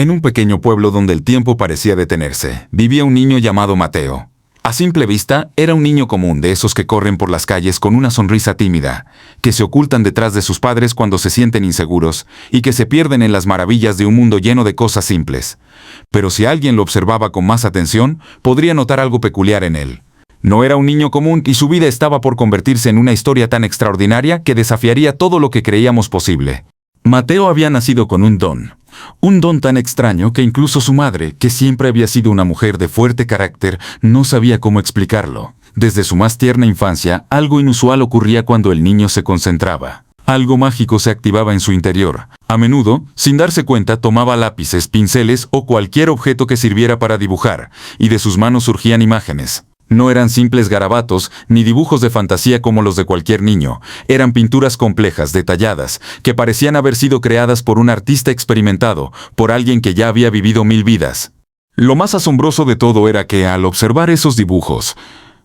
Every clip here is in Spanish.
En un pequeño pueblo donde el tiempo parecía detenerse, vivía un niño llamado Mateo. A simple vista, era un niño común de esos que corren por las calles con una sonrisa tímida, que se ocultan detrás de sus padres cuando se sienten inseguros y que se pierden en las maravillas de un mundo lleno de cosas simples. Pero si alguien lo observaba con más atención, podría notar algo peculiar en él. No era un niño común y su vida estaba por convertirse en una historia tan extraordinaria que desafiaría todo lo que creíamos posible. Mateo había nacido con un don tan extraño que incluso su madre, que siempre había sido una mujer de fuerte carácter, no sabía cómo explicarlo. Desde su más tierna infancia, algo inusual ocurría cuando el niño se concentraba. Algo mágico se activaba en su interior. A menudo, sin darse cuenta, tomaba lápices, pinceles o cualquier objeto que sirviera para dibujar, y de sus manos surgían imágenes. No eran simples garabatos ni dibujos de fantasía como los de cualquier niño. Eran pinturas complejas, detalladas, que parecían haber sido creadas por un artista experimentado, por alguien que ya había vivido 1000 vidas. Lo más asombroso de todo era que, al observar esos dibujos,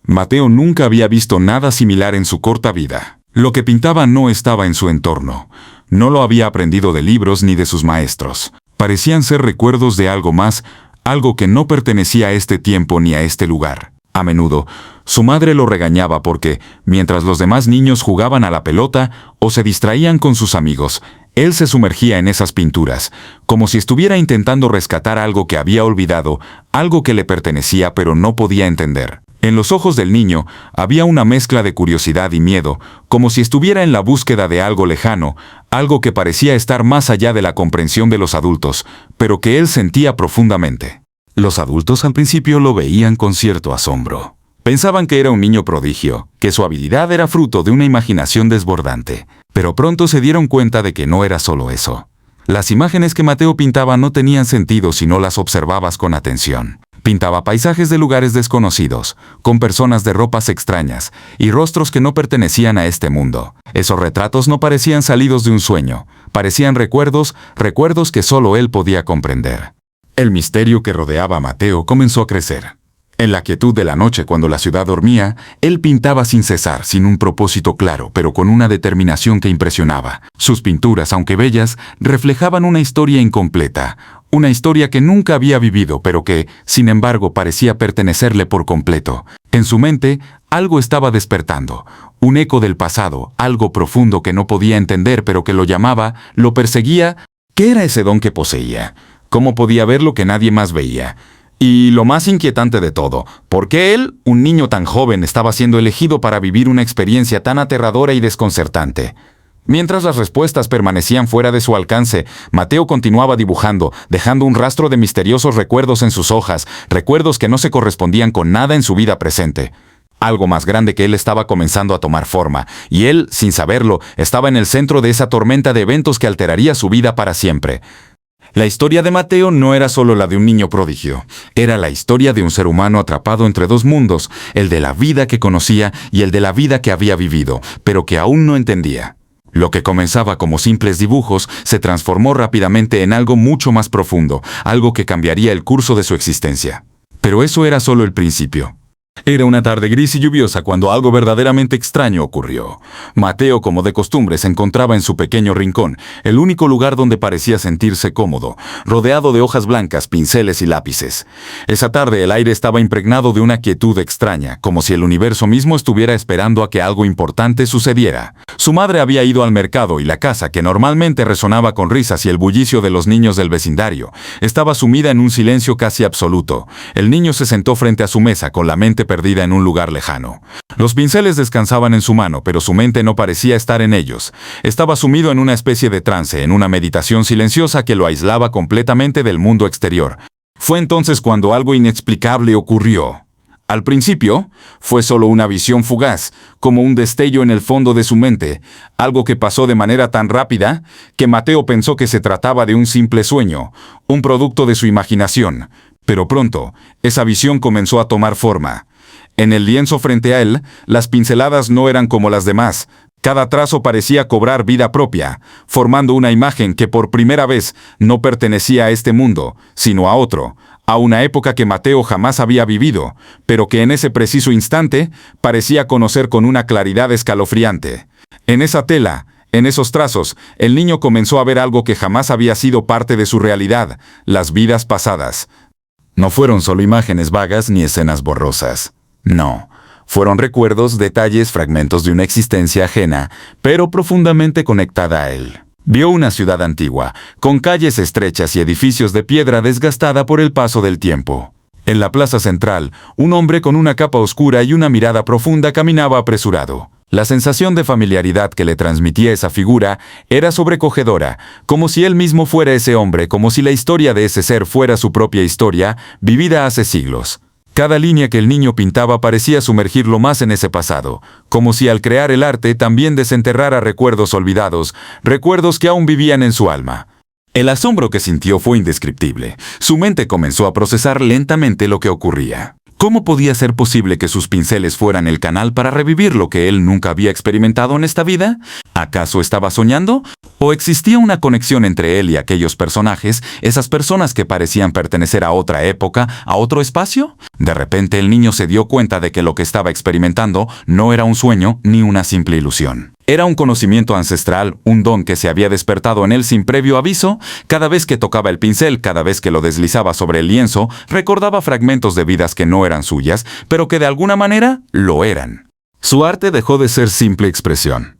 Mateo nunca había visto nada similar en su corta vida. Lo que pintaba no estaba en su entorno. No lo había aprendido de libros ni de sus maestros. Parecían ser recuerdos de algo más, algo que no pertenecía a este tiempo ni a este lugar. A menudo, su madre lo regañaba porque, mientras los demás niños jugaban a la pelota o se distraían con sus amigos, él se sumergía en esas pinturas, como si estuviera intentando rescatar algo que había olvidado, algo que le pertenecía pero no podía entender. En los ojos del niño había una mezcla de curiosidad y miedo, como si estuviera en la búsqueda de algo lejano, algo que parecía estar más allá de la comprensión de los adultos, pero que él sentía profundamente. Los adultos al principio lo veían con cierto asombro. Pensaban que era un niño prodigio, que su habilidad era fruto de una imaginación desbordante. Pero pronto se dieron cuenta de que no era solo eso. Las imágenes que Mateo pintaba no tenían sentido si no las observabas con atención. Pintaba paisajes de lugares desconocidos, con personas de ropas extrañas y rostros que no pertenecían a este mundo. Esos retratos no parecían salidos de un sueño, parecían recuerdos que solo él podía comprender. El misterio que rodeaba a Mateo comenzó a crecer. En la quietud de la noche, cuando la ciudad dormía, él pintaba sin cesar, sin un propósito claro, pero con una determinación que impresionaba. Sus pinturas, aunque bellas, reflejaban una historia incompleta, una historia que nunca había vivido, pero que, sin embargo, parecía pertenecerle por completo. En su mente, algo estaba despertando, un eco del pasado, algo profundo que no podía entender, pero que lo llamaba, lo perseguía. ¿Qué era ese don que poseía? ¿Cómo podía ver lo que nadie más veía? Y lo más inquietante de todo, ¿por qué él, un niño tan joven, estaba siendo elegido para vivir una experiencia tan aterradora y desconcertante? Mientras las respuestas permanecían fuera de su alcance, Mateo continuaba dibujando, dejando un rastro de misteriosos recuerdos en sus hojas, recuerdos que no se correspondían con nada en su vida presente. Algo más grande que él estaba comenzando a tomar forma, y él, sin saberlo, estaba en el centro de esa tormenta de eventos que alteraría su vida para siempre. La historia de Mateo no era solo la de un niño prodigio, era la historia de un ser humano atrapado entre dos mundos, el de la vida que conocía y el de la vida que había vivido, pero que aún no entendía. Lo que comenzaba como simples dibujos se transformó rápidamente en algo mucho más profundo, algo que cambiaría el curso de su existencia. Pero eso era solo el principio. Era una tarde gris y lluviosa cuando algo verdaderamente extraño ocurrió. Mateo, como de costumbre, se encontraba en su pequeño rincón, el único lugar donde parecía sentirse cómodo, rodeado de hojas blancas, pinceles y lápices. Esa tarde el aire estaba impregnado de una quietud extraña, como si el universo mismo estuviera esperando a que algo importante sucediera. Su madre había ido al mercado y la casa, que normalmente resonaba con risas y el bullicio de los niños del vecindario, estaba sumida en un silencio casi absoluto. El niño se sentó frente a su mesa con la mente perdida en un lugar lejano. Los pinceles descansaban en su mano, pero su mente no parecía estar en ellos. Estaba sumido en una especie de trance, en una meditación silenciosa que lo aislaba completamente del mundo exterior. Fue entonces cuando algo inexplicable ocurrió. Al principio, fue solo una visión fugaz, como un destello en el fondo de su mente, algo que pasó de manera tan rápida que Mateo pensó que se trataba de un simple sueño, un producto de su imaginación. Pero pronto, esa visión comenzó a tomar forma. En el lienzo frente a él, las pinceladas no eran como las demás. Cada trazo parecía cobrar vida propia, formando una imagen que por primera vez no pertenecía a este mundo, sino a otro, a una época que Mateo jamás había vivido, pero que en ese preciso instante parecía conocer con una claridad escalofriante. En esa tela, En esos trazos, el niño comenzó a ver algo que jamás había sido parte de su realidad, las vidas pasadas. No fueron solo imágenes vagas ni escenas borrosas. No, fueron recuerdos, detalles, fragmentos de una existencia ajena, pero profundamente conectada a él. Vio una ciudad antigua, con calles estrechas y edificios de piedra desgastada por el paso del tiempo. En la plaza central, un hombre con una capa oscura y una mirada profunda caminaba apresurado. La sensación de familiaridad que le transmitía esa figura era sobrecogedora, como si él mismo fuera ese hombre, como si la historia de ese ser fuera su propia historia, vivida hace siglos. Cada línea que el niño pintaba parecía sumergirlo más en ese pasado, como si al crear el arte también desenterrara recuerdos olvidados, recuerdos que aún vivían en su alma. El asombro que sintió fue indescriptible. Su mente comenzó a procesar lentamente lo que ocurría. ¿Cómo podía ser posible que sus pinceles fueran el canal para revivir lo que él nunca había experimentado en esta vida? ¿Acaso estaba soñando? ¿O existía una conexión entre él y aquellos personajes, esas personas que parecían pertenecer a otra época, a otro espacio? De repente el niño se dio cuenta de que lo que estaba experimentando no era un sueño ni una simple ilusión. Era un conocimiento ancestral, un don que se había despertado en él sin previo aviso. Cada vez que tocaba el pincel, cada vez que lo deslizaba sobre el lienzo, recordaba fragmentos de vidas que no eran suyas, pero que de alguna manera lo eran. Su arte dejó de ser simple expresión.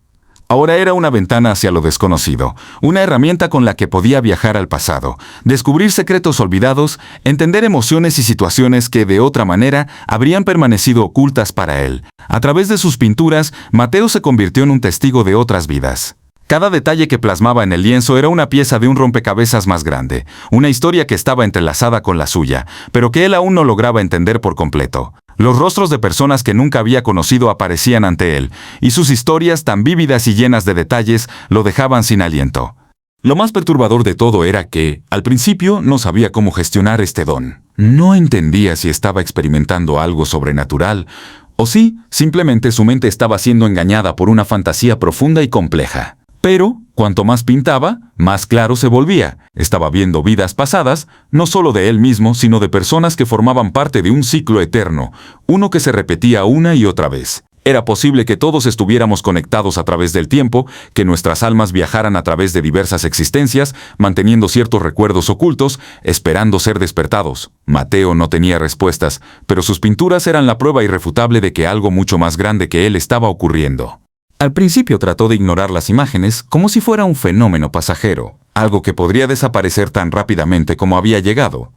Ahora era una ventana hacia lo desconocido, una herramienta con la que podía viajar al pasado, descubrir secretos olvidados, entender emociones y situaciones que de otra manera habrían permanecido ocultas para él. A través de sus pinturas, Mateo se convirtió en un testigo de otras vidas. Cada detalle que plasmaba en el lienzo era una pieza de un rompecabezas más grande, una historia que estaba entrelazada con la suya, pero que él aún no lograba entender por completo. Los rostros de personas que nunca había conocido aparecían ante él, y sus historias tan vívidas y llenas de detalles lo dejaban sin aliento. Lo más perturbador de todo era que, al principio, no sabía cómo gestionar este don. No entendía si estaba experimentando algo sobrenatural, o si, simplemente su mente estaba siendo engañada por una fantasía profunda y compleja. Pero, cuanto más pintaba, más claro se volvía. Estaba viendo vidas pasadas, no solo de él mismo, sino de personas que formaban parte de un ciclo eterno, uno que se repetía una y otra vez. Era posible que todos estuviéramos conectados a través del tiempo, que nuestras almas viajaran a través de diversas existencias, manteniendo ciertos recuerdos ocultos, esperando ser despertados. Mateo no tenía respuestas, pero sus pinturas eran la prueba irrefutable de que algo mucho más grande que él estaba ocurriendo. Al principio trató de ignorar las imágenes como si fuera un fenómeno pasajero, algo que podría desaparecer tan rápidamente como había llegado.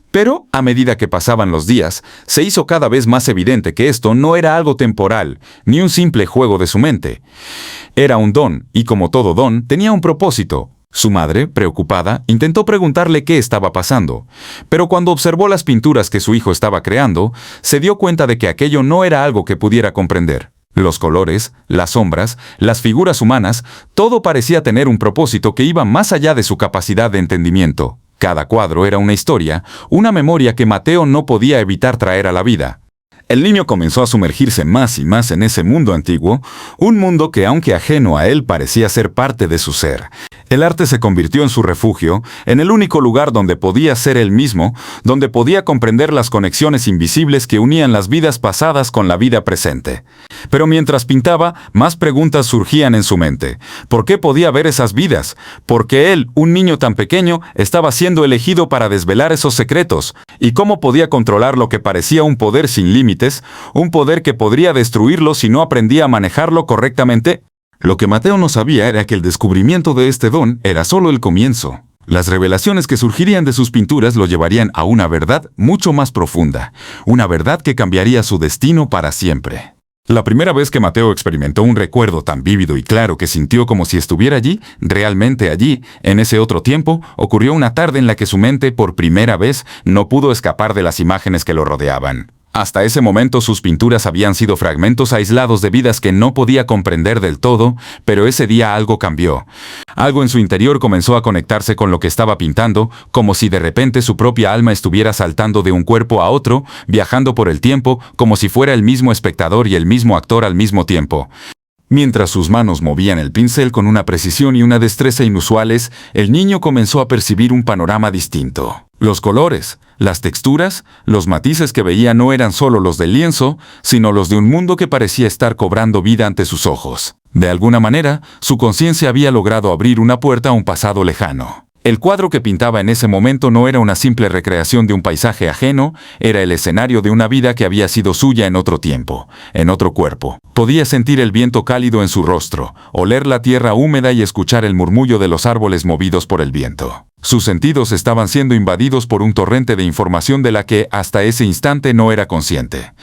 Pero, a medida que pasaban los días, se hizo cada vez más evidente que esto no era algo temporal, ni un simple juego de su mente. Era un don, y como todo don, tenía un propósito. Su madre, preocupada, intentó preguntarle qué estaba pasando, pero cuando observó las pinturas que su hijo estaba creando, se dio cuenta de que aquello no era algo que pudiera comprender. Los colores, las sombras, las figuras humanas, todo parecía tener un propósito que iba más allá de su capacidad de entendimiento. Cada cuadro era una historia, una memoria que Mateo no podía evitar traer a la vida. El niño comenzó a sumergirse más y más en ese mundo antiguo, un mundo que, aunque ajeno a él, parecía ser parte de su ser. El arte se convirtió en su refugio, en el único lugar donde podía ser él mismo, donde podía comprender las conexiones invisibles que unían las vidas pasadas con la vida presente. Pero mientras pintaba, más preguntas surgían en su mente. ¿Por qué podía ver esas vidas? ¿Por qué él, un niño tan pequeño, estaba siendo elegido para desvelar esos secretos? ¿Y cómo podía controlar lo que parecía un poder sin límites, un poder que podría destruirlo si no aprendía a manejarlo correctamente? Lo que Mateo no sabía era que el descubrimiento de este don era solo el comienzo. Las revelaciones que surgirían de sus pinturas lo llevarían a una verdad mucho más profunda, una verdad que cambiaría su destino para siempre. La primera vez que Mateo experimentó un recuerdo tan vívido y claro que sintió como si estuviera allí, realmente allí, en ese otro tiempo, ocurrió una tarde en la que su mente, por primera vez, no pudo escapar de las imágenes que lo rodeaban. Hasta ese momento sus pinturas habían sido fragmentos aislados de vidas que no podía comprender del todo, pero ese día algo cambió. Algo en su interior comenzó a conectarse con lo que estaba pintando, como si de repente su propia alma estuviera saltando de un cuerpo a otro, viajando por el tiempo, como si fuera el mismo espectador y el mismo actor al mismo tiempo. Mientras sus manos movían el pincel con una precisión y una destreza inusuales, el niño comenzó a percibir un panorama distinto. Los colores, las texturas, los matices que veía no eran solo los del lienzo, sino los de un mundo que parecía estar cobrando vida ante sus ojos. De alguna manera, su conciencia había logrado abrir una puerta a un pasado lejano. El cuadro que pintaba en ese momento no era una simple recreación de un paisaje ajeno, era el escenario de una vida que había sido suya en otro tiempo, en otro cuerpo. Podía sentir el viento cálido en su rostro, oler la tierra húmeda y escuchar el murmullo de los árboles movidos por el viento. Sus sentidos estaban siendo invadidos por un torrente de información de la que, hasta ese instante, no era consciente.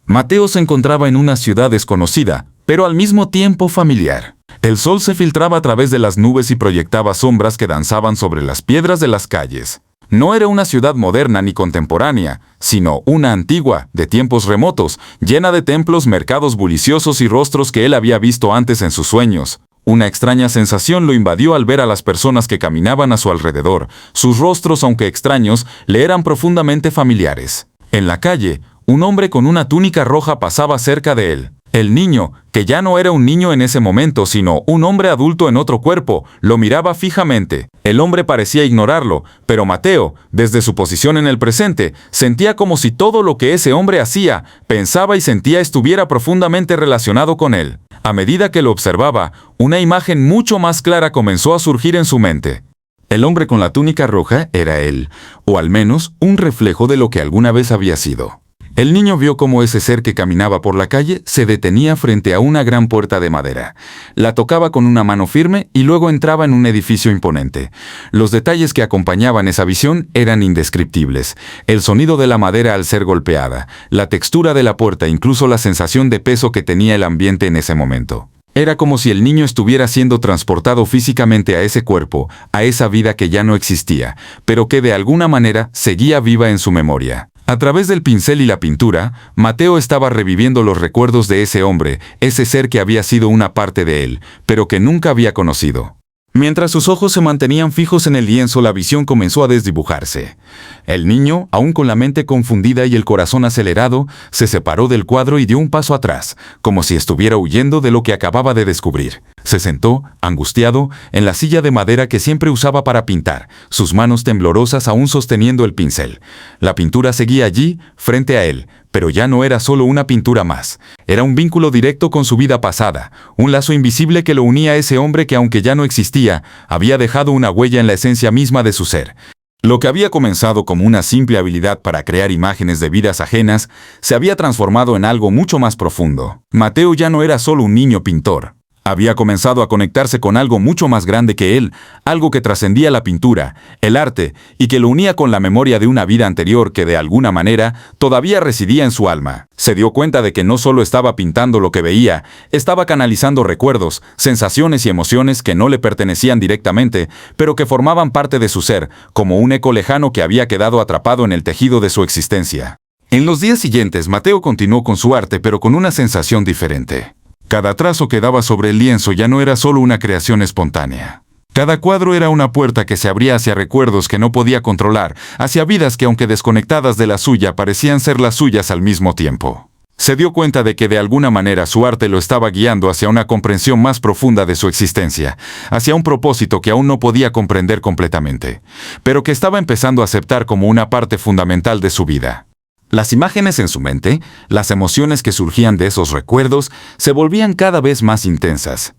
Mateo se encontraba en una ciudad desconocida, pero al mismo tiempo familiar. El sol se filtraba a través de las nubes y proyectaba sombras que danzaban sobre las piedras de las calles. No era una ciudad moderna ni contemporánea, sino una antigua, de tiempos remotos, llena de templos, mercados bulliciosos y rostros que él había visto antes en sus sueños. Una extraña sensación lo invadió al ver a las personas que caminaban a su alrededor. Sus rostros, aunque extraños, le eran profundamente familiares. En la calle, un hombre con una túnica roja pasaba cerca de él. El niño, que ya no era un niño en ese momento, sino un hombre adulto en otro cuerpo, lo miraba fijamente. El hombre parecía ignorarlo, pero Mateo, desde su posición en el presente, sentía como si todo lo que ese hombre hacía, pensaba y sentía estuviera profundamente relacionado con él. A medida que lo observaba, una imagen mucho más clara comenzó a surgir en su mente. El hombre con la túnica roja era él, o al menos un reflejo de lo que alguna vez había sido. El niño vio cómo ese ser que caminaba por la calle se detenía frente a una gran puerta de madera. La tocaba con una mano firme y luego entraba en un edificio imponente. Los detalles que acompañaban esa visión eran indescriptibles. El sonido de la madera al ser golpeada, la textura de la puerta, incluso la sensación de peso que tenía el ambiente en ese momento. Era como si el niño estuviera siendo transportado físicamente a ese cuerpo, a esa vida que ya no existía, pero que de alguna manera seguía viva en su memoria. A través del pincel y la pintura, Mateo estaba reviviendo los recuerdos de ese hombre, ese ser que había sido una parte de él, pero que nunca había conocido. Mientras sus ojos se mantenían fijos en el lienzo, la visión comenzó a desdibujarse. El niño, aún con la mente confundida y el corazón acelerado, se separó del cuadro y dio un paso atrás, como si estuviera huyendo de lo que acababa de descubrir. Se sentó, angustiado, en la silla de madera que siempre usaba para pintar, sus manos temblorosas aún sosteniendo el pincel. La pintura seguía allí, frente a él, pero ya no era solo una pintura más. Era un vínculo directo con su vida pasada, un lazo invisible que lo unía a ese hombre que, aunque ya no existía, había dejado una huella en la esencia misma de su ser. Lo que había comenzado como una simple habilidad para crear imágenes de vidas ajenas, se había transformado en algo mucho más profundo. Mateo ya no era solo un niño pintor. Había comenzado a conectarse con algo mucho más grande que él, algo que trascendía la pintura, el arte, y que lo unía con la memoria de una vida anterior que de alguna manera todavía residía en su alma. Se dio cuenta de que no solo estaba pintando lo que veía, estaba canalizando recuerdos, sensaciones y emociones que no le pertenecían directamente, pero que formaban parte de su ser, como un eco lejano que había quedado atrapado en el tejido de su existencia. En los días siguientes, Mateo continuó con su arte, pero con una sensación diferente. Cada trazo que daba sobre el lienzo ya no era solo una creación espontánea. Cada cuadro era una puerta que se abría hacia recuerdos que no podía controlar, hacia vidas que, aunque desconectadas de la suya, parecían ser las suyas al mismo tiempo. Se dio cuenta de que de alguna manera su arte lo estaba guiando hacia una comprensión más profunda de su existencia, hacia un propósito que aún no podía comprender completamente, pero que estaba empezando a aceptar como una parte fundamental de su vida. Las imágenes en su mente, las emociones que surgían de esos recuerdos, se volvían cada vez más intensas.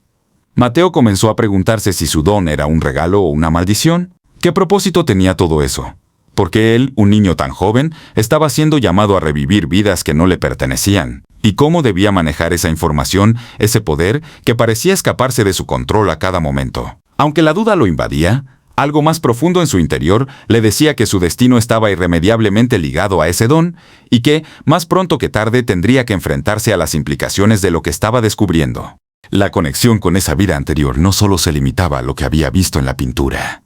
Mateo comenzó a preguntarse si su don era un regalo o una maldición. ¿Qué propósito tenía todo eso? Porque él, un niño tan joven, estaba siendo llamado a revivir vidas que no le pertenecían. ¿Y cómo debía manejar esa información, ese poder, que parecía escaparse de su control a cada momento? Aunque la duda lo invadía, algo más profundo en su interior le decía que su destino estaba irremediablemente ligado a ese don y que, más pronto que tarde, tendría que enfrentarse a las implicaciones de lo que estaba descubriendo. La conexión con esa vida anterior no solo se limitaba a lo que había visto en la pintura.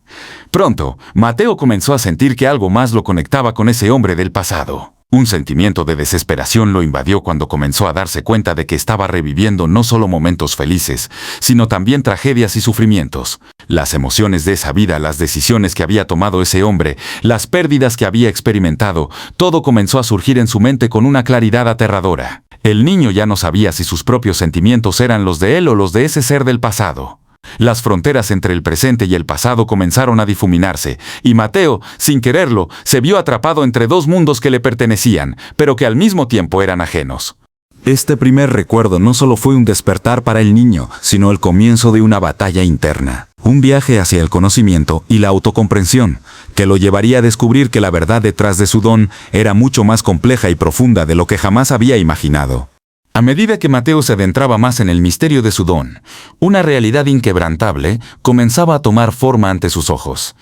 Pronto, Mateo comenzó a sentir que algo más lo conectaba con ese hombre del pasado. Un sentimiento de desesperación lo invadió cuando comenzó a darse cuenta de que estaba reviviendo no solo momentos felices, sino también tragedias y sufrimientos. Las emociones de esa vida, las decisiones que había tomado ese hombre, las pérdidas que había experimentado, todo comenzó a surgir en su mente con una claridad aterradora. El niño ya no sabía si sus propios sentimientos eran los de él o los de ese ser del pasado. Las fronteras entre el presente y el pasado comenzaron a difuminarse, y Mateo, sin quererlo, se vio atrapado entre dos mundos que le pertenecían, pero que al mismo tiempo eran ajenos. Este primer recuerdo no solo fue un despertar para el niño, sino el comienzo de una batalla interna. Un viaje hacia el conocimiento y la autocomprensión, que lo llevaría a descubrir que la verdad detrás de su don era mucho más compleja y profunda de lo que jamás había imaginado. A medida que Mateo se adentraba más en el misterio de su don, una realidad inquebrantable comenzaba a tomar forma ante sus ojos.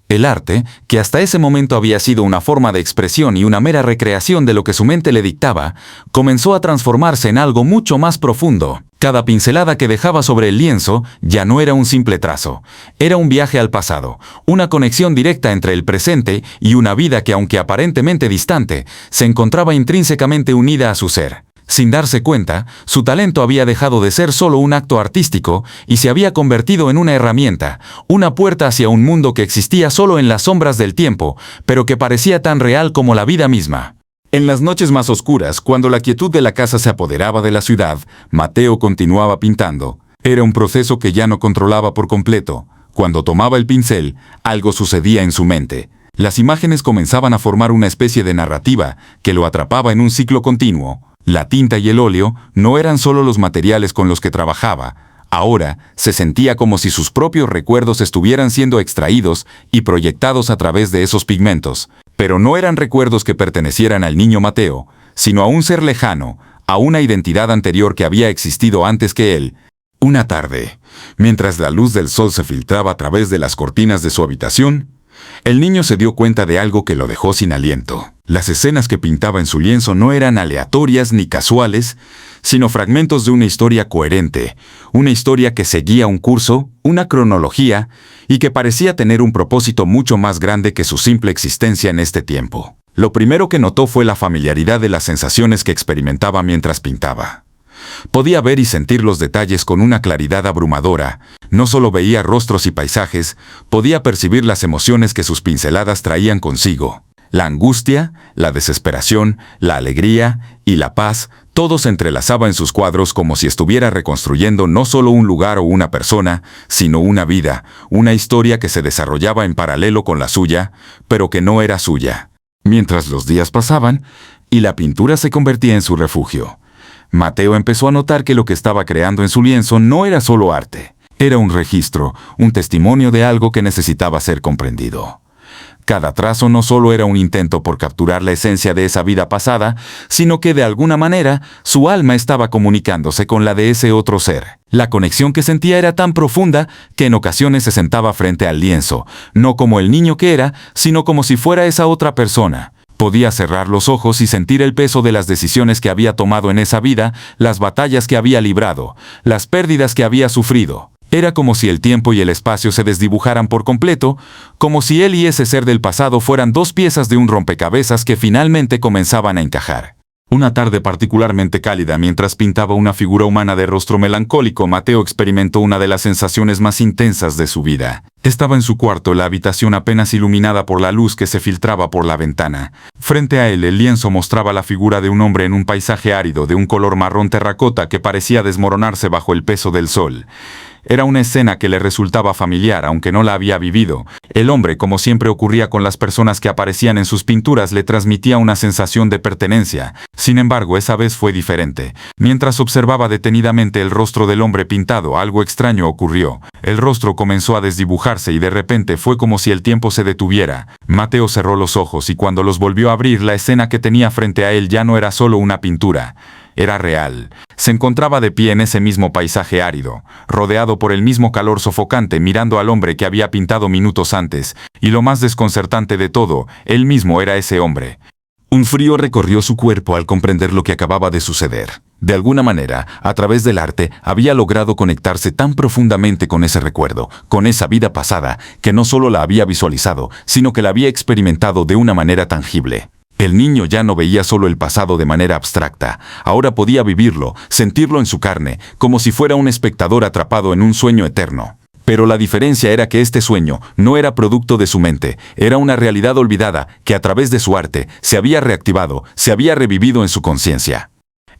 El arte, que hasta ese momento había sido una forma de expresión y una mera recreación de lo que su mente le dictaba, comenzó a transformarse en algo mucho más profundo. Cada pincelada que dejaba sobre el lienzo ya no era un simple trazo, era un viaje al pasado, una conexión directa entre el presente y una vida que, aunque aparentemente distante, se encontraba intrínsecamente unida a su ser. Sin darse cuenta, su talento había dejado de ser solo un acto artístico y se había convertido en una herramienta, una puerta hacia un mundo que existía solo en las sombras del tiempo, pero que parecía tan real como la vida misma. En las noches más oscuras, cuando la quietud de la casa se apoderaba de la ciudad, Mateo continuaba pintando. Era un proceso que ya no controlaba por completo. Cuando tomaba el pincel, algo sucedía en su mente. Las imágenes comenzaban a formar una especie de narrativa que lo atrapaba en un ciclo continuo. La tinta y el óleo no eran solo los materiales con los que trabajaba. Ahora se sentía como si sus propios recuerdos estuvieran siendo extraídos y proyectados a través de esos pigmentos. Pero no eran recuerdos que pertenecieran al niño Mateo, sino a un ser lejano, a una identidad anterior que había existido antes que él. Una tarde, mientras la luz del sol se filtraba a través de las cortinas de su habitación, el niño se dio cuenta de algo que lo dejó sin aliento. Las escenas que pintaba en su lienzo no eran aleatorias ni casuales, sino fragmentos de una historia coherente, una historia que seguía un curso, una cronología, y que parecía tener un propósito mucho más grande que su simple existencia en este tiempo. Lo primero que notó fue la familiaridad de las sensaciones que experimentaba mientras pintaba. Podía ver y sentir los detalles con una claridad abrumadora. No solo veía rostros y paisajes, podía percibir las emociones que sus pinceladas traían consigo. La angustia, la desesperación, la alegría y la paz, todo se entrelazaba en sus cuadros como si estuviera reconstruyendo no solo un lugar o una persona, sino una vida, una historia que se desarrollaba en paralelo con la suya, pero que no era suya. Mientras los días pasaban, y la pintura se convertía en su refugio, Mateo empezó a notar que lo que estaba creando en su lienzo no era solo arte. Era un registro, un testimonio de algo que necesitaba ser comprendido. Cada trazo no solo era un intento por capturar la esencia de esa vida pasada, sino que de alguna manera su alma estaba comunicándose con la de ese otro ser. La conexión que sentía era tan profunda que en ocasiones se sentaba frente al lienzo, no como el niño que era, sino como si fuera esa otra persona. Podía cerrar los ojos y sentir el peso de las decisiones que había tomado en esa vida, las batallas que había librado, las pérdidas que había sufrido. Era como si el tiempo y el espacio se desdibujaran por completo, como si él y ese ser del pasado fueran dos piezas de un rompecabezas que finalmente comenzaban a encajar. Una tarde particularmente cálida, mientras pintaba una figura humana de rostro melancólico, Mateo experimentó una de las sensaciones más intensas de su vida. Estaba en su cuarto, la habitación apenas iluminada por la luz que se filtraba por la ventana. Frente a él, el lienzo mostraba la figura de un hombre en un paisaje árido de un color marrón terracota que parecía desmoronarse bajo el peso del sol. Era una escena que le resultaba familiar, aunque no la había vivido. El hombre, como siempre ocurría con las personas que aparecían en sus pinturas, le transmitía una sensación de pertenencia. Sin embargo, esa vez fue diferente. Mientras observaba detenidamente el rostro del hombre pintado, algo extraño ocurrió. El rostro comenzó a desdibujarse y de repente fue como si el tiempo se detuviera. Mateo cerró los ojos y cuando los volvió a abrir, la escena que tenía frente a él ya no era solo una pintura. Era real. Se encontraba de pie en ese mismo paisaje árido, rodeado por el mismo calor sofocante, mirando al hombre que había pintado minutos antes, y lo más desconcertante de todo, él mismo era ese hombre. Un frío recorrió su cuerpo al comprender lo que acababa de suceder. De alguna manera, a través del arte, había logrado conectarse tan profundamente con ese recuerdo, con esa vida pasada, que no solo la había visualizado, sino que la había experimentado de una manera tangible. El niño ya no veía solo el pasado de manera abstracta, ahora podía vivirlo, sentirlo en su carne, como si fuera un espectador atrapado en un sueño eterno. Pero la diferencia era que este sueño no era producto de su mente, era una realidad olvidada que a través de su arte se había reactivado, se había revivido en su conciencia.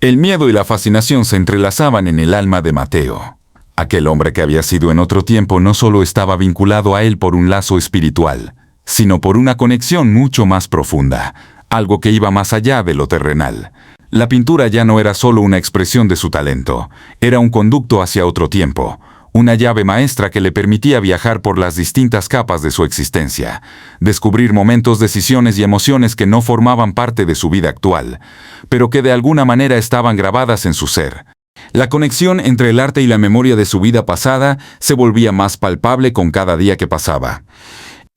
El miedo y la fascinación se entrelazaban en el alma de Mateo. Aquel hombre que había sido en otro tiempo no solo estaba vinculado a él por un lazo espiritual, sino por una conexión mucho más profunda, algo que iba más allá de lo terrenal. La pintura ya no era solo una expresión de su talento, era un conducto hacia otro tiempo, una llave maestra que le permitía viajar por las distintas capas de su existencia, descubrir momentos, decisiones y emociones que no formaban parte de su vida actual, pero que de alguna manera estaban grabadas en su ser. La conexión entre el arte y la memoria de su vida pasada se volvía más palpable con cada día que pasaba.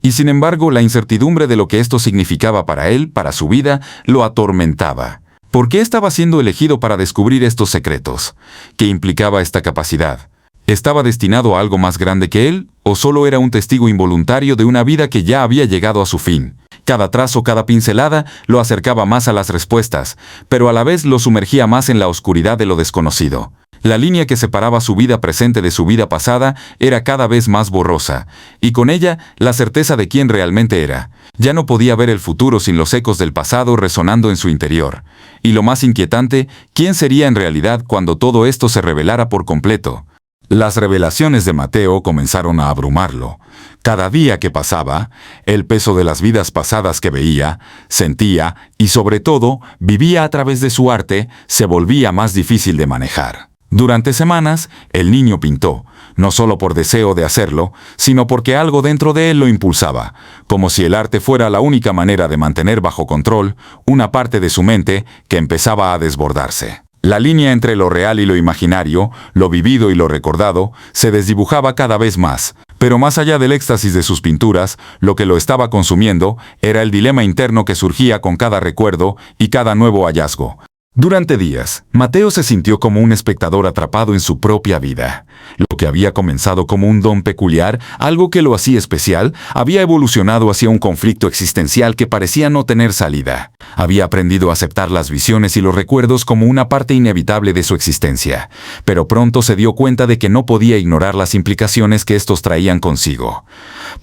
Y sin embargo, la incertidumbre de lo que esto significaba para él, para su vida, lo atormentaba. ¿Por qué estaba siendo elegido para descubrir estos secretos? ¿Qué implicaba esta capacidad? ¿Estaba destinado a algo más grande que él, o solo era un testigo involuntario de una vida que ya había llegado a su fin? Cada trazo, cada pincelada, lo acercaba más a las respuestas, pero a la vez lo sumergía más en la oscuridad de lo desconocido. La línea que separaba su vida presente de su vida pasada era cada vez más borrosa, y con ella la certeza de quién realmente era. Ya no podía ver el futuro sin los ecos del pasado resonando en su interior. Y lo más inquietante, ¿quién sería en realidad cuando todo esto se revelara por completo? Las revelaciones de Mateo comenzaron a abrumarlo. Cada día que pasaba, el peso de las vidas pasadas que veía, sentía y sobre todo vivía a través de su arte se volvía más difícil de manejar. Durante semanas, el niño pintó, no solo por deseo de hacerlo, sino porque algo dentro de él lo impulsaba, como si el arte fuera la única manera de mantener bajo control una parte de su mente que empezaba a desbordarse. La línea entre lo real y lo imaginario, lo vivido y lo recordado, se desdibujaba cada vez más, pero más allá del éxtasis de sus pinturas, lo que lo estaba consumiendo era el dilema interno que surgía con cada recuerdo y cada nuevo hallazgo. Durante días, Mateo se sintió como un espectador atrapado en su propia vida. Lo que había comenzado como un don peculiar, algo que lo hacía especial, había evolucionado hacia un conflicto existencial que parecía no tener salida. Había aprendido a aceptar las visiones y los recuerdos como una parte inevitable de su existencia, pero pronto se dio cuenta de que no podía ignorar las implicaciones que estos traían consigo.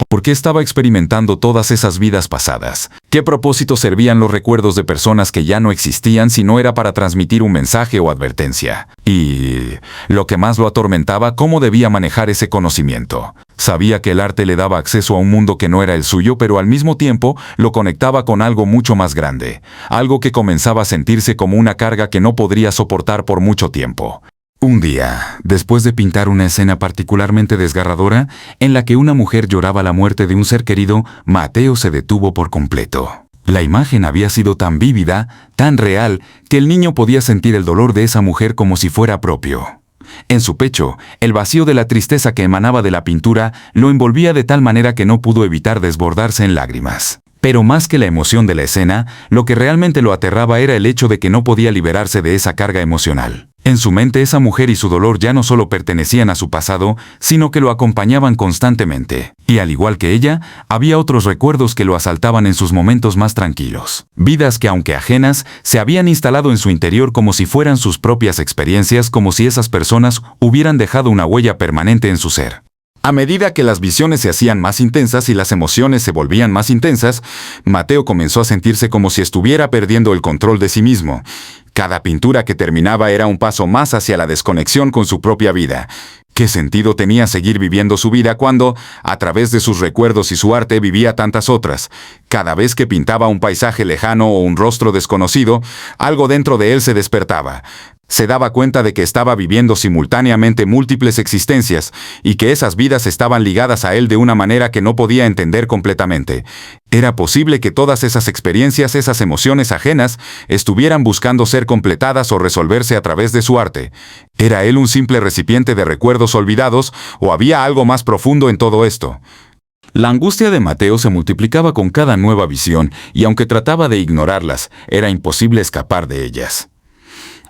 ¿Por qué estaba experimentando todas esas vidas pasadas? ¿Qué propósito servían los recuerdos de personas que ya no existían si no era para transmitir un mensaje o advertencia? Y lo que más lo atormentaba, ¿cómo debía manejar ese conocimiento? Sabía que el arte le daba acceso a un mundo que no era el suyo, pero al mismo tiempo lo conectaba con algo mucho más grande, algo que comenzaba a sentirse como una carga que no podría soportar por mucho tiempo. Un día, después de pintar una escena particularmente desgarradora, en la que una mujer lloraba la muerte de un ser querido, Mateo se detuvo por completo. La imagen había sido tan vívida, tan real, que el niño podía sentir el dolor de esa mujer como si fuera propio. En su pecho, el vacío de la tristeza que emanaba de la pintura lo envolvía de tal manera que no pudo evitar desbordarse en lágrimas. Pero más que la emoción de la escena, lo que realmente lo aterraba era el hecho de que no podía liberarse de esa carga emocional. En su mente, esa mujer y su dolor ya no solo pertenecían a su pasado, sino que lo acompañaban constantemente. Y al igual que ella, había otros recuerdos que lo asaltaban en sus momentos más tranquilos. Vidas que, aunque ajenas, se habían instalado en su interior como si fueran sus propias experiencias, como si esas personas hubieran dejado una huella permanente en su ser. A medida que las visiones se hacían más intensas y las emociones se volvían más intensas, Mateo comenzó a sentirse como si estuviera perdiendo el control de sí mismo. Cada pintura que terminaba era un paso más hacia la desconexión con su propia vida. ¿Qué sentido tenía seguir viviendo su vida cuando, a través de sus recuerdos y su arte, vivía tantas otras? Cada vez que pintaba un paisaje lejano o un rostro desconocido, algo dentro de él se despertaba. Se daba cuenta de que estaba viviendo simultáneamente múltiples existencias y que esas vidas estaban ligadas a él de una manera que no podía entender completamente. Era posible que todas esas experiencias, esas emociones ajenas, estuvieran buscando ser completadas o resolverse a través de su arte. ¿Era él un simple recipiente de recuerdos olvidados o había algo más profundo en todo esto? La angustia de Mateo se multiplicaba con cada nueva visión y aunque trataba de ignorarlas, era imposible escapar de ellas.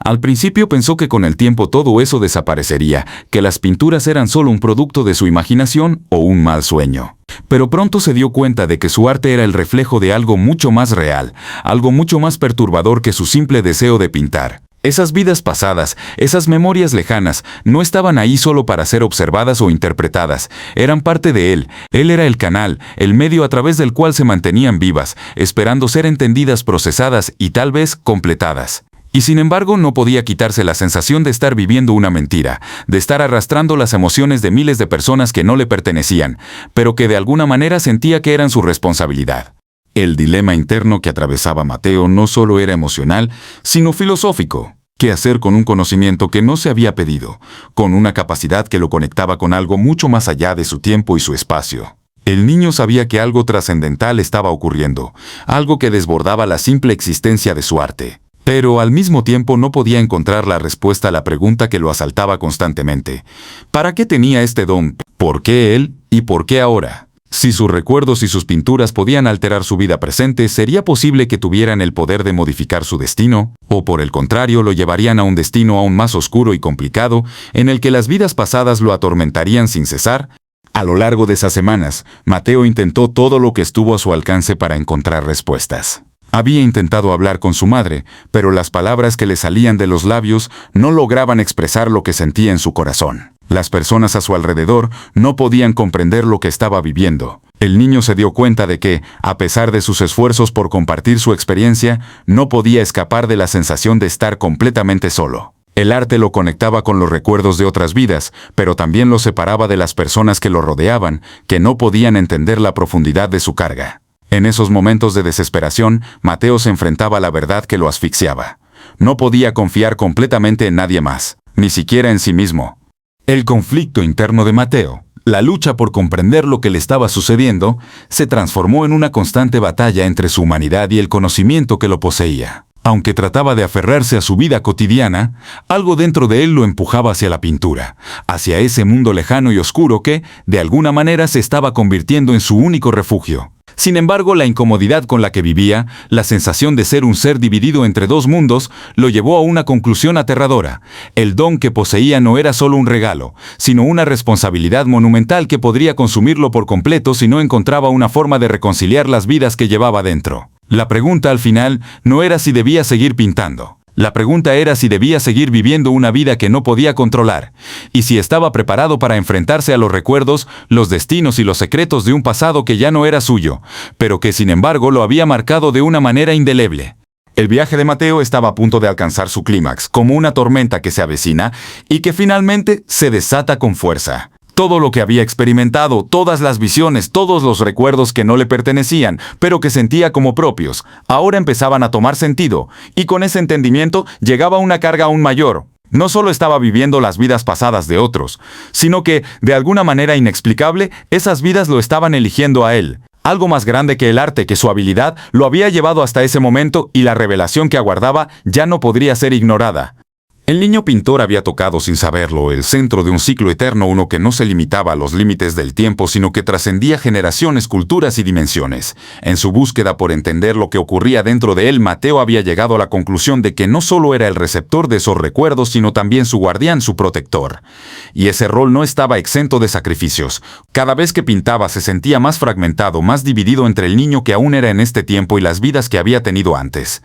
Al principio pensó que con el tiempo todo eso desaparecería, que las pinturas eran solo un producto de su imaginación o un mal sueño. Pero pronto se dio cuenta de que su arte era el reflejo de algo mucho más real, algo mucho más perturbador que su simple deseo de pintar. Esas vidas pasadas, esas memorias lejanas, no estaban ahí solo para ser observadas o interpretadas, eran parte de él. Él era el canal, el medio a través del cual se mantenían vivas, esperando ser entendidas, procesadas y tal vez completadas. Y sin embargo no podía quitarse la sensación de estar viviendo una mentira, de estar arrastrando las emociones de miles de personas que no le pertenecían, pero que de alguna manera sentía que eran su responsabilidad. El dilema interno que atravesaba Mateo no solo era emocional, sino filosófico. ¿Qué hacer con un conocimiento que no se había pedido, con una capacidad que lo conectaba con algo mucho más allá de su tiempo y su espacio? El niño sabía que algo trascendental estaba ocurriendo, algo que desbordaba la simple existencia de su arte. Pero al mismo tiempo no podía encontrar la respuesta a la pregunta que lo asaltaba constantemente. ¿Para qué tenía este don? ¿Por qué él? ¿Y por qué ahora? Si sus recuerdos y sus pinturas podían alterar su vida presente, ¿sería posible que tuvieran el poder de modificar su destino? ¿O por el contrario, lo llevarían a un destino aún más oscuro y complicado, en el que las vidas pasadas lo atormentarían sin cesar? A lo largo de esas semanas, Mateo intentó todo lo que estuvo a su alcance para encontrar respuestas. Había intentado hablar con su madre, pero las palabras que le salían de los labios no lograban expresar lo que sentía en su corazón. Las personas a su alrededor no podían comprender lo que estaba viviendo. El niño se dio cuenta de que, a pesar de sus esfuerzos por compartir su experiencia, no podía escapar de la sensación de estar completamente solo. El arte lo conectaba con los recuerdos de otras vidas, pero también lo separaba de las personas que lo rodeaban, que no podían entender la profundidad de su carga. En esos momentos de desesperación, Mateo se enfrentaba a la verdad que lo asfixiaba. No podía confiar completamente en nadie más, ni siquiera en sí mismo. El conflicto interno de Mateo, la lucha por comprender lo que le estaba sucediendo, se transformó en una constante batalla entre su humanidad y el conocimiento que lo poseía. Aunque trataba de aferrarse a su vida cotidiana, algo dentro de él lo empujaba hacia la pintura, hacia ese mundo lejano y oscuro que, de alguna manera, se estaba convirtiendo en su único refugio. Sin embargo, la incomodidad con la que vivía, la sensación de ser un ser dividido entre dos mundos, lo llevó a una conclusión aterradora. El don que poseía no era solo un regalo, sino una responsabilidad monumental que podría consumirlo por completo si no encontraba una forma de reconciliar las vidas que llevaba dentro. La pregunta al final no era si debía seguir pintando. La pregunta era si debía seguir viviendo una vida que no podía controlar, y si estaba preparado para enfrentarse a los recuerdos, los destinos y los secretos de un pasado que ya no era suyo, pero que sin embargo lo había marcado de una manera indeleble. El viaje de Mateo estaba a punto de alcanzar su clímax, como una tormenta que se avecina y que finalmente se desata con fuerza. Todo lo que había experimentado, todas las visiones, todos los recuerdos que no le pertenecían, pero que sentía como propios, ahora empezaban a tomar sentido, y con ese entendimiento llegaba una carga aún mayor. No solo estaba viviendo las vidas pasadas de otros, sino que, de alguna manera inexplicable, esas vidas lo estaban eligiendo a él. Algo más grande que el arte, que su habilidad, lo había llevado hasta ese momento y la revelación que aguardaba ya no podría ser ignorada. El niño pintor había tocado sin saberlo el centro de un ciclo eterno, uno que no se limitaba a los límites del tiempo, sino que trascendía generaciones, culturas y dimensiones. En su búsqueda por entender lo que ocurría dentro de él, Mateo había llegado a la conclusión de que no solo era el receptor de esos recuerdos, sino también su guardián, su protector. Y ese rol no estaba exento de sacrificios. Cada vez que pintaba se sentía más fragmentado, más dividido entre el niño que aún era en este tiempo y las vidas que había tenido antes.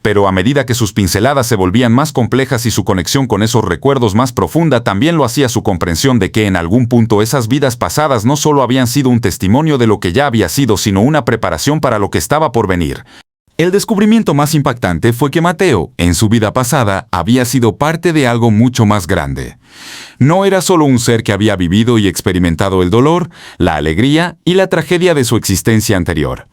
Pero a medida que sus pinceladas se volvían más complejas y su conexión con esos recuerdos más profunda, también lo hacía su comprensión de que en algún punto esas vidas pasadas no solo habían sido un testimonio de lo que ya había sido, sino una preparación para lo que estaba por venir. El descubrimiento más impactante fue que Mateo, en su vida pasada, había sido parte de algo mucho más grande. No era solo un ser que había vivido y experimentado el dolor, la alegría y la tragedia de su existencia anterior.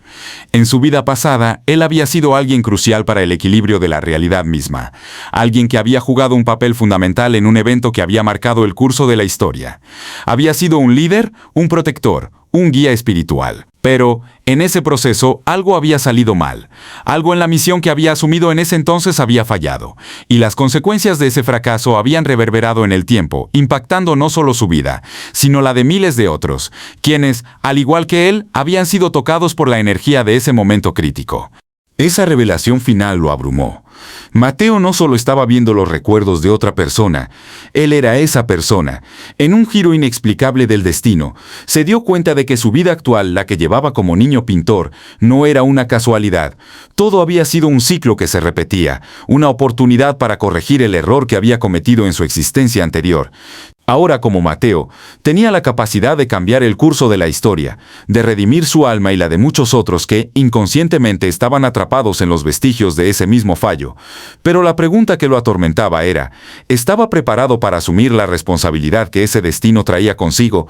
En su vida pasada, él había sido alguien crucial para el equilibrio de la realidad misma, alguien que había jugado un papel fundamental en un evento que había marcado el curso de la historia. Había sido un líder, un protector, un guía espiritual. Pero, en ese proceso, algo había salido mal. Algo en la misión que había asumido en ese entonces había fallado. Y las consecuencias de ese fracaso habían reverberado en el tiempo, impactando no solo su vida, sino la de miles de otros, quienes, al igual que él, habían sido tocados por la energía de ese momento crítico. Esa revelación final lo abrumó. Mateo no solo estaba viendo los recuerdos de otra persona, él era esa persona. En un giro inexplicable del destino, se dio cuenta de que su vida actual, la que llevaba como niño pintor, no era una casualidad. Todo había sido un ciclo que se repetía, una oportunidad para corregir el error que había cometido en su existencia anterior. Ahora, como Mateo, tenía la capacidad de cambiar el curso de la historia, de redimir su alma y la de muchos otros que, inconscientemente, estaban atrapados en los vestigios de ese mismo fallo. Pero la pregunta que lo atormentaba era, ¿estaba preparado para asumir la responsabilidad que ese destino traía consigo?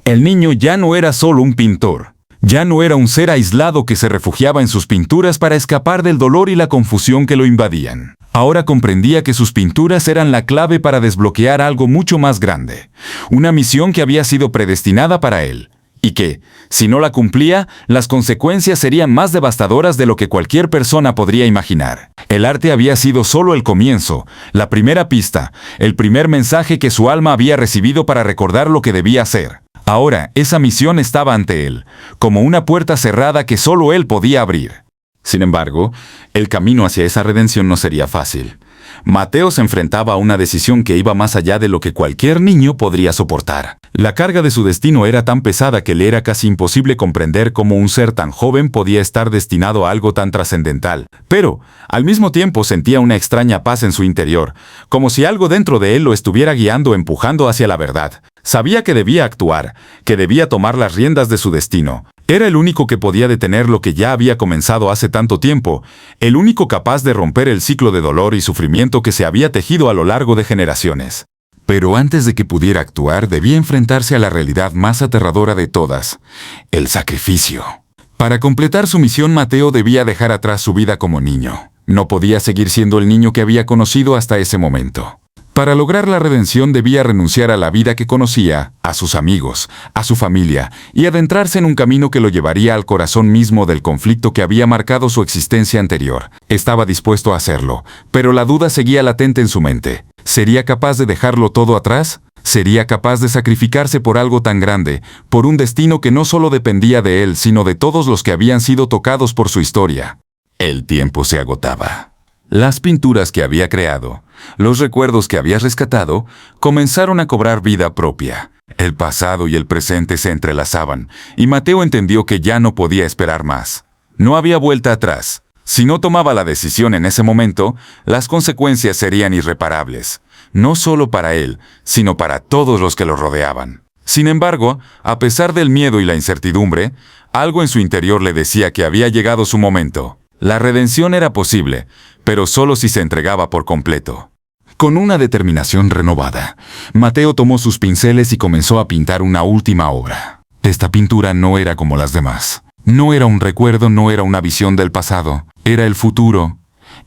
El niño ya no era solo un pintor. Ya no era un ser aislado que se refugiaba en sus pinturas para escapar del dolor y la confusión que lo invadían. Ahora comprendía que sus pinturas eran la clave para desbloquear algo mucho más grande, una misión que había sido predestinada para él, y que, si no la cumplía, las consecuencias serían más devastadoras de lo que cualquier persona podría imaginar. El arte había sido solo el comienzo, la primera pista, el primer mensaje que su alma había recibido para recordar lo que debía hacer. Ahora, esa misión estaba ante él, como una puerta cerrada que solo él podía abrir. Sin embargo, el camino hacia esa redención no sería fácil. Mateo se enfrentaba a una decisión que iba más allá de lo que cualquier niño podría soportar. La carga de su destino era tan pesada que le era casi imposible comprender cómo un ser tan joven podía estar destinado a algo tan trascendental. Pero, al mismo tiempo sentía una extraña paz en su interior, como si algo dentro de él lo estuviera guiando, empujando hacia la verdad. Sabía que debía actuar, que debía tomar las riendas de su destino. Era el único que podía detener lo que ya había comenzado hace tanto tiempo, el único capaz de romper el ciclo de dolor y sufrimiento que se había tejido a lo largo de generaciones. Pero antes de que pudiera actuar, debía enfrentarse a la realidad más aterradora de todas, el sacrificio. Para completar su misión, Mateo debía dejar atrás su vida como niño. No podía seguir siendo el niño que había conocido hasta ese momento. Para lograr la redención debía renunciar a la vida que conocía, a sus amigos, a su familia, y adentrarse en un camino que lo llevaría al corazón mismo del conflicto que había marcado su existencia anterior. Estaba dispuesto a hacerlo, pero la duda seguía latente en su mente. ¿Sería capaz de dejarlo todo atrás? ¿Sería capaz de sacrificarse por algo tan grande, por un destino que no solo dependía de él, sino de todos los que habían sido tocados por su historia? El tiempo se agotaba. Las pinturas que había creado, los recuerdos que había rescatado, comenzaron a cobrar vida propia. El pasado y el presente se entrelazaban, y Mateo entendió que ya no podía esperar más. No había vuelta atrás. Si no tomaba la decisión en ese momento, las consecuencias serían irreparables, no solo para él, sino para todos los que lo rodeaban. Sin embargo, a pesar del miedo y la incertidumbre, algo en su interior le decía que había llegado su momento. La redención era posible, pero solo si se entregaba por completo. Con una determinación renovada, Mateo tomó sus pinceles y comenzó a pintar una última obra. Esta pintura no era como las demás. No era un recuerdo, no era una visión del pasado. Era el futuro.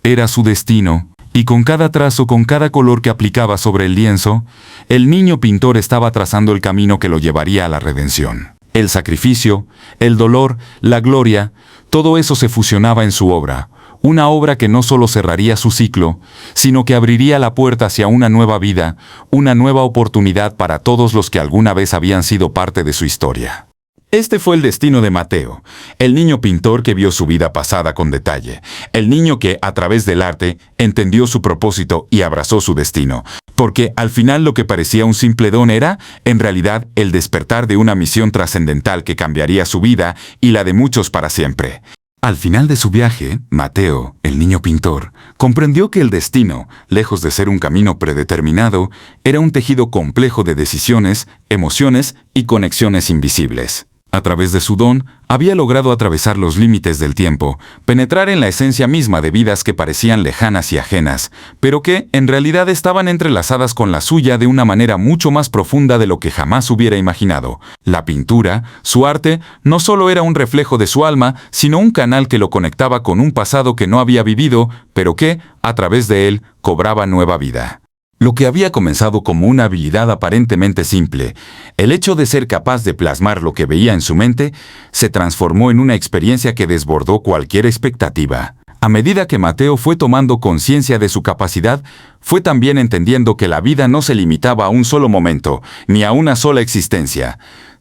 Era su destino. Y con cada trazo, con cada color que aplicaba sobre el lienzo, el niño pintor estaba trazando el camino que lo llevaría a la redención. El sacrificio, el dolor, la gloria, todo eso se fusionaba en su obra. Una obra que no solo cerraría su ciclo, sino que abriría la puerta hacia una nueva vida, una nueva oportunidad para todos los que alguna vez habían sido parte de su historia. Este fue el destino de Mateo, el niño pintor que vio su vida pasada con detalle, el niño que, a través del arte, entendió su propósito y abrazó su destino. Porque al final lo que parecía un simple don era, en realidad, el despertar de una misión trascendental que cambiaría su vida y la de muchos para siempre. Al final de su viaje, Mateo, el niño pintor, comprendió que el destino, lejos de ser un camino predeterminado, era un tejido complejo de decisiones, emociones y conexiones invisibles. A través de su don, había logrado atravesar los límites del tiempo, penetrar en la esencia misma de vidas que parecían lejanas y ajenas, pero que, en realidad, estaban entrelazadas con la suya de una manera mucho más profunda de lo que jamás hubiera imaginado. La pintura, su arte, no solo era un reflejo de su alma, sino un canal que lo conectaba con un pasado que no había vivido, pero que, a través de él, cobraba nueva vida. Lo que había comenzado como una habilidad aparentemente simple, el hecho de ser capaz de plasmar lo que veía en su mente, se transformó en una experiencia que desbordó cualquier expectativa. A medida que Mateo fue tomando conciencia de su capacidad, fue también entendiendo que la vida no se limitaba a un solo momento, ni a una sola existencia.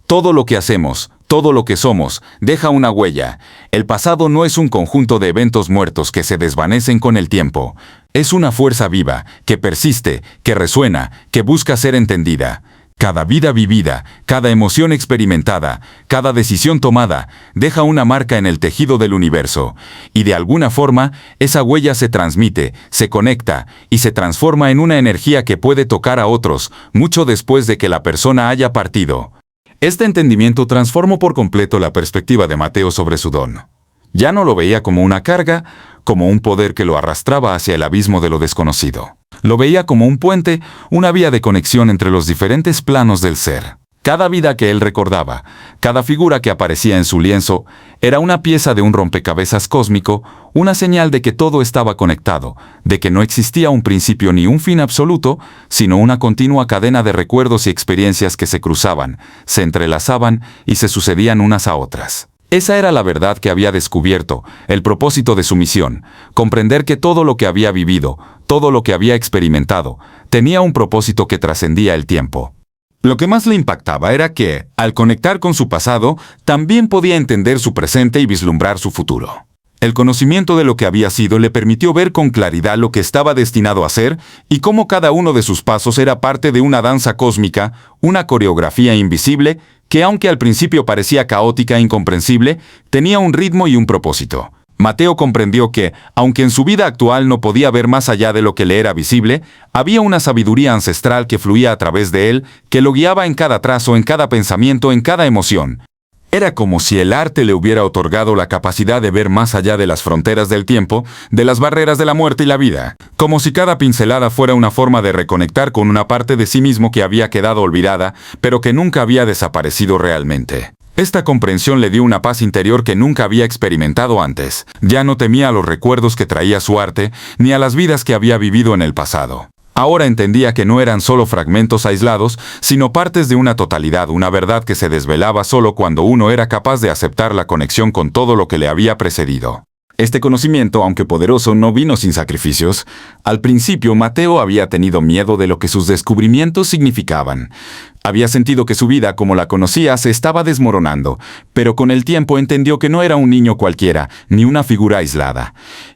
Todo lo que hacemos, todo lo que somos, deja una huella. El pasado no es un conjunto de eventos muertos que se desvanecen con el tiempo. Es una fuerza viva, que persiste, que resuena, que busca ser entendida. Cada vida vivida, cada emoción experimentada, cada decisión tomada, deja una marca en el tejido del universo, y de alguna forma, esa huella se transmite, se conecta y se transforma en una energía que puede tocar a otros, mucho después de que la persona haya partido. Este entendimiento transformó por completo la perspectiva de Mateo sobre su don. Ya no lo veía como una carga, como un poder que lo arrastraba hacia el abismo de lo desconocido. Lo veía como un puente, una vía de conexión entre los diferentes planos del ser. Cada vida que él recordaba, cada figura que aparecía en su lienzo, era una pieza de un rompecabezas cósmico, una señal de que todo estaba conectado, de que no existía un principio ni un fin absoluto, sino una continua cadena de recuerdos y experiencias que se cruzaban, se entrelazaban y se sucedían unas a otras. Esa era la verdad que había descubierto, el propósito de su misión, comprender que todo lo que había vivido, todo lo que había experimentado, tenía un propósito que trascendía el tiempo. Lo que más le impactaba era que, al conectar con su pasado, también podía entender su presente y vislumbrar su futuro. El conocimiento de lo que había sido le permitió ver con claridad lo que estaba destinado a ser y cómo cada uno de sus pasos era parte de una danza cósmica, una coreografía invisible, que aunque al principio parecía caótica e incomprensible, tenía un ritmo y un propósito. Mateo comprendió que, aunque en su vida actual no podía ver más allá de lo que le era visible, había una sabiduría ancestral que fluía a través de él, que lo guiaba en cada trazo, en cada pensamiento, en cada emoción. Era como si el arte le hubiera otorgado la capacidad de ver más allá de las fronteras del tiempo, de las barreras de la muerte y la vida. Como si cada pincelada fuera una forma de reconectar con una parte de sí mismo que había quedado olvidada, pero que nunca había desaparecido realmente. Esta comprensión le dio una paz interior que nunca había experimentado antes. Ya no temía a los recuerdos que traía su arte, ni a las vidas que había vivido en el pasado. Ahora entendía que no eran solo fragmentos aislados, sino partes de una totalidad, una verdad que se desvelaba solo cuando uno era capaz de aceptar la conexión con todo lo que le había precedido. Este conocimiento, aunque poderoso, no vino sin sacrificios. Al principio, Mateo había tenido miedo de lo que sus descubrimientos significaban. Había sentido que su vida, como la conocía, se estaba desmoronando, pero con el tiempo entendió que no era un niño cualquiera, ni una figura aislada.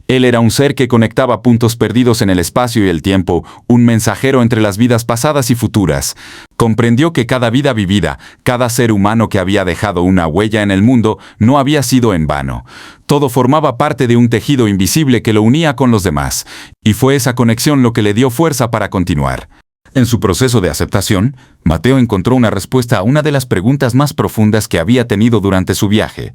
Él era un ser que conectaba puntos perdidos en el espacio y el tiempo, un mensajero entre las vidas pasadas y futuras. Comprendió que cada vida vivida, cada ser humano que había dejado una huella en el mundo, no había sido en vano. Todo formaba parte de un tejido invisible que lo unía con los demás, y fue esa conexión lo que le dio fuerza para continuar. En su proceso de aceptación, Mateo encontró una respuesta a una de las preguntas más profundas que había tenido durante su viaje.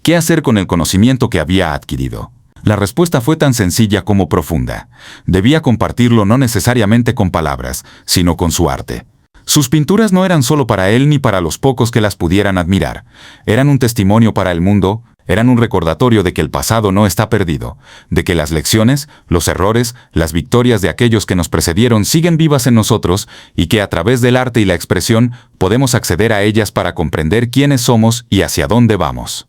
¿Qué hacer con el conocimiento que había adquirido? La respuesta fue tan sencilla como profunda. Debía compartirlo no necesariamente con palabras, sino con su arte. Sus pinturas no eran solo para él ni para los pocos que las pudieran admirar. Eran un testimonio para el mundo, eran un recordatorio de que el pasado no está perdido, de que las lecciones, los errores, las victorias de aquellos que nos precedieron siguen vivas en nosotros y que a través del arte y la expresión podemos acceder a ellas para comprender quiénes somos y hacia dónde vamos.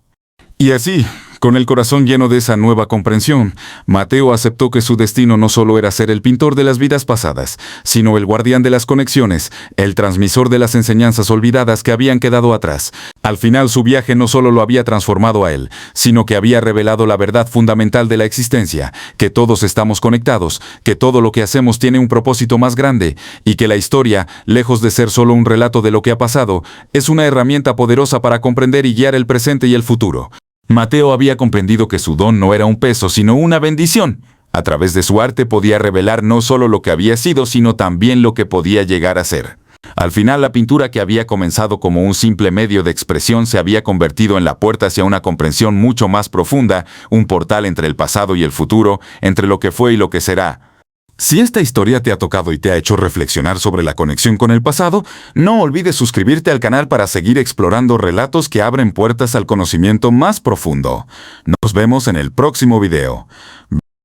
Y así, con el corazón lleno de esa nueva comprensión, Mateo aceptó que su destino no solo era ser el pintor de las vidas pasadas, sino el guardián de las conexiones, el transmisor de las enseñanzas olvidadas que habían quedado atrás. Al final su viaje no solo lo había transformado a él, sino que había revelado la verdad fundamental de la existencia, que todos estamos conectados, que todo lo que hacemos tiene un propósito más grande, y que la historia, lejos de ser solo un relato de lo que ha pasado, es una herramienta poderosa para comprender y guiar el presente y el futuro. Mateo había comprendido que su don no era un peso, sino una bendición. A través de su arte podía revelar no solo lo que había sido, sino también lo que podía llegar a ser. Al final, la pintura que había comenzado como un simple medio de expresión se había convertido en la puerta hacia una comprensión mucho más profunda, un portal entre el pasado y el futuro, entre lo que fue y lo que será. Si esta historia te ha tocado y te ha hecho reflexionar sobre la conexión con el pasado, no olvides suscribirte al canal para seguir explorando relatos que abren puertas al conocimiento más profundo. Nos vemos en el próximo video.